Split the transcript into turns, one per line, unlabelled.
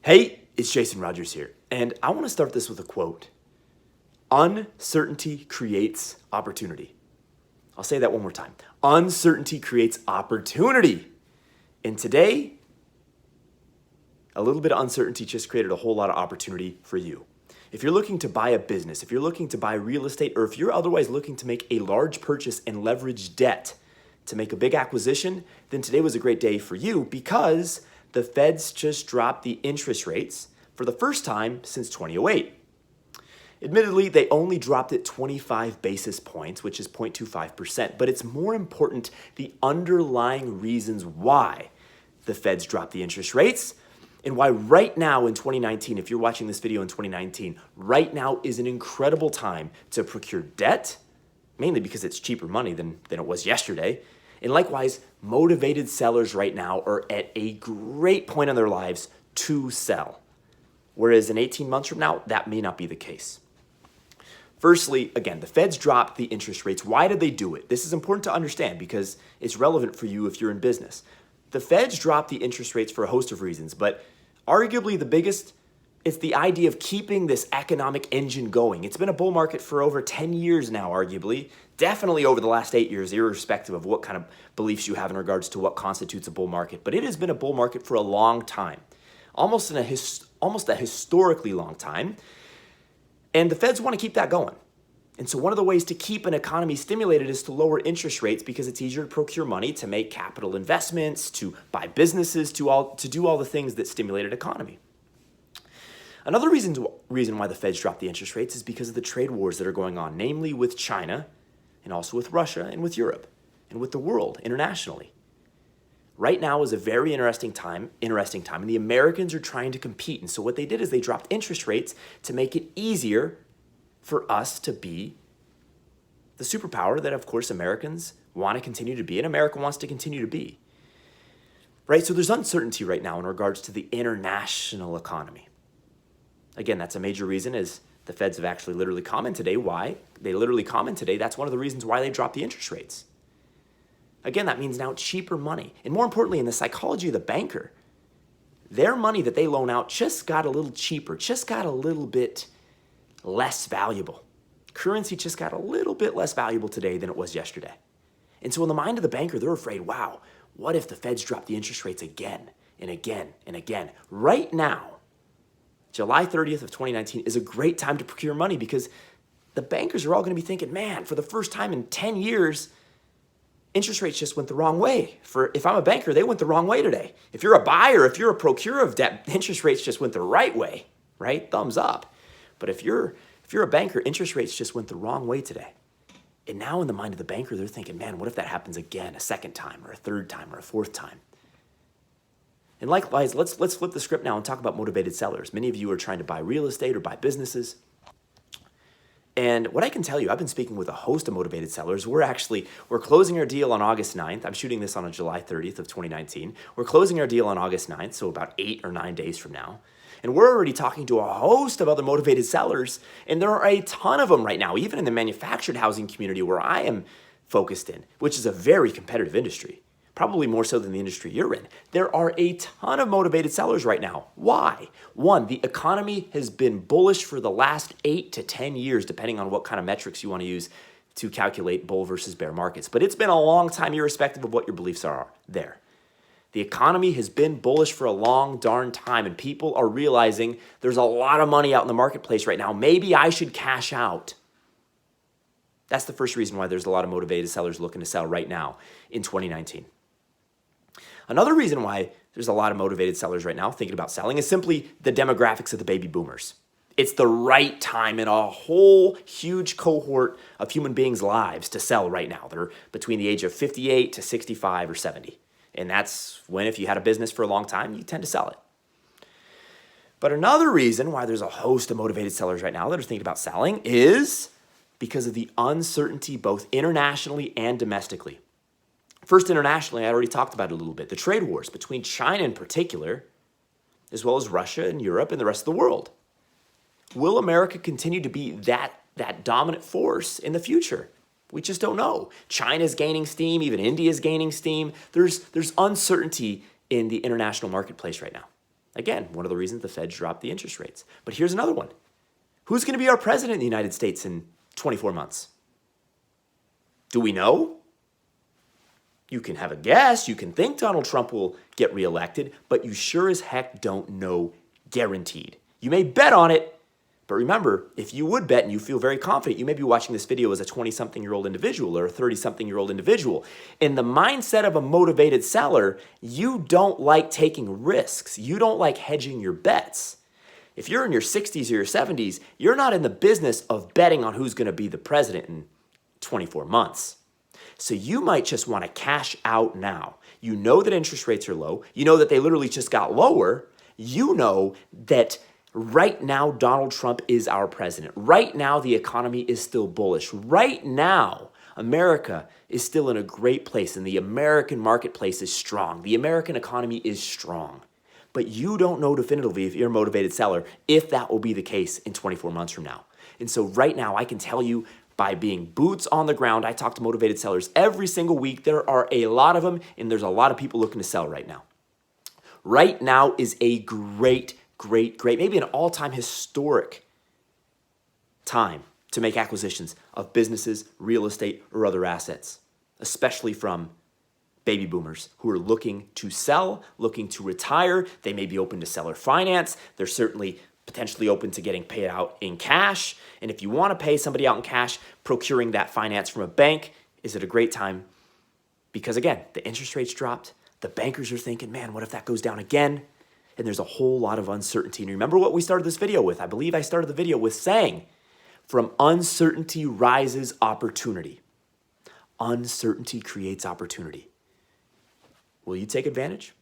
Hey, it's Jason Rogers here, and I want to start this with a quote. Uncertainty creates opportunity. I'll say that one more time. Uncertainty creates opportunity. And today, a little bit of uncertainty just created a whole lot of opportunity for you. If you're looking to buy a business, if you're looking to buy real estate, or if you're otherwise looking to make a large purchase and leverage debt to make a big acquisition, then today was a great day for you because the Feds just dropped the interest rates for the first time since 2008. Admittedly, they only dropped it 25 basis points, which is 0.25%, but it's more important the underlying reasons why the Feds dropped the interest rates and why right now in 2019, if you're watching this video in 2019, right now is an incredible time to procure debt, mainly because it's cheaper money than it was yesterday. And likewise, motivated sellers right now are at a great point in their lives to sell. Whereas in 18 months from now, that may not be the case. Firstly, again, the Feds dropped the interest rates. Why did they do it? This is important to understand because it's relevant for you if you're in business. The Feds dropped the interest rates for a host of reasons, but arguably the biggest, it's the idea of keeping this economic engine going. It's been a bull market for over 10 years now, arguably. Definitely over the last 8 years, irrespective of what kind of beliefs you have in regards to what constitutes a bull market. But it has been a bull market for a long time, almost a historically long time. And the Feds want to keep that going. And so one of the ways to keep an economy stimulated is to lower interest rates because it's easier to procure money, to make capital investments, to buy businesses, to do all the things that stimulate an economy. Another reason why the Feds dropped the interest rates is because of the trade wars that are going on, namely with China and also with Russia and with Europe and with the world internationally. Right now is a very interesting time, and the Americans are trying to compete. And so what they did is they dropped interest rates to make it easier for us to be the superpower that, of course, Americans want to continue to be and America wants to continue to be. Right? So there's uncertainty right now in regards to the international economy. Again, that's a major reason is the Feds have actually literally commented today why. They literally comment today. That's one of the reasons why they dropped the interest rates. Again, that means now cheaper money. And more importantly, in the psychology of the banker, their money that they loan out just got a little cheaper, just got a little bit less valuable. Currency just got a little bit less valuable today than it was yesterday. And so in the mind of the banker, they're afraid, wow, what if the Feds drop the interest rates again and again and again? Right now, July 30th of 2019 is a great time to procure money because the bankers are all going to be thinking, man, for the first time in 10 years, interest rates just went the wrong way. If I'm a banker, they went the wrong way today. If you're a buyer, if you're a procurer of debt, interest rates just went the right way, right? Thumbs up. But if you're a banker, interest rates just went the wrong way today. And now in the mind of the banker, they're thinking, man, what if that happens again, a second time or a third time or a fourth time? And likewise, let's flip the script now and talk about motivated sellers. Many of you are trying to buy real estate or buy businesses. And what I can tell you, I've been speaking with a host of motivated sellers. We're closing our deal on August 9th. I'm shooting this on July 30th of 2019. We're closing our deal on August 9th, so about 8 or 9 days from now. And we're already talking to a host of other motivated sellers, and there are a ton of them right now, even in the manufactured housing community where I am focused in, which is a very competitive industry. Probably more so than the industry you're in. There are a ton of motivated sellers right now. Why? One, the economy has been bullish for the last 8 to 10 years, depending on what kind of metrics you want to use to calculate bull versus bear markets. But it's been a long time, irrespective of what your beliefs are there. The economy has been bullish for a long darn time, and people are realizing there's a lot of money out in the marketplace right now. Maybe I should cash out. That's the first reason why there's a lot of motivated sellers looking to sell right now in 2019. Another reason why there's a lot of motivated sellers right now thinking about selling is simply the demographics of the baby boomers. It's the right time in a whole huge cohort of human beings' lives to sell right now. They're between the age of 58 to 65 or 70. And that's when, if you had a business for a long time, you tend to sell it. But another reason why there's a host of motivated sellers right now that are thinking about selling is because of the uncertainty both internationally and domestically. First, internationally, I already talked about it a little bit. The trade wars between China in particular, as well as Russia and Europe and the rest of the world. Will America continue to be that dominant force in the future? We just don't know. China's gaining steam. Even India's gaining steam. There's uncertainty in the international marketplace right now. Again, one of the reasons the Fed dropped the interest rates. But here's another one. Who's going to be our president in the United States in 24 months? Do we know? You can have a guess. You can think Donald Trump will get reelected, but you sure as heck don't know guaranteed. You may bet on it, but remember, if you would bet and you feel very confident, you may be watching this video as a 20-something-year-old individual or a 30-something-year-old individual. In the mindset of a motivated seller, you don't like taking risks. You don't like hedging your bets. If you're in your 60s or your 70s, you're not in the business of betting on who's going to be the president in 24 months. So you might just want to cash out now. You know that interest rates are low. You know that they literally just got lower. You know that right now Donald Trump is our president. Right now the economy is still bullish. Right now America is still in a great place and the American marketplace is strong. The American economy is strong. But you don't know definitively, if you're a motivated seller, if that will be the case in 24 months from now. And so right now I can tell you, by being boots on the ground, I talk to motivated sellers every single week. There are a lot of them, and there's a lot of people looking to sell right now. Right now is a great, maybe an all-time historic time to make acquisitions of businesses, real estate, or other assets, especially from baby boomers who are looking to sell, looking to retire. They may be open to seller finance. They're certainly potentially open to getting paid out in cash. And if you want to pay somebody out in cash, procuring that finance from a bank is at a great time because, again, the interest rates dropped. The bankers are thinking, man, what if that goes down again? And there's a whole lot of uncertainty. And remember what we started this video with? I believe I started the video with saying, from uncertainty rises opportunity. Uncertainty creates opportunity. Will you take advantage?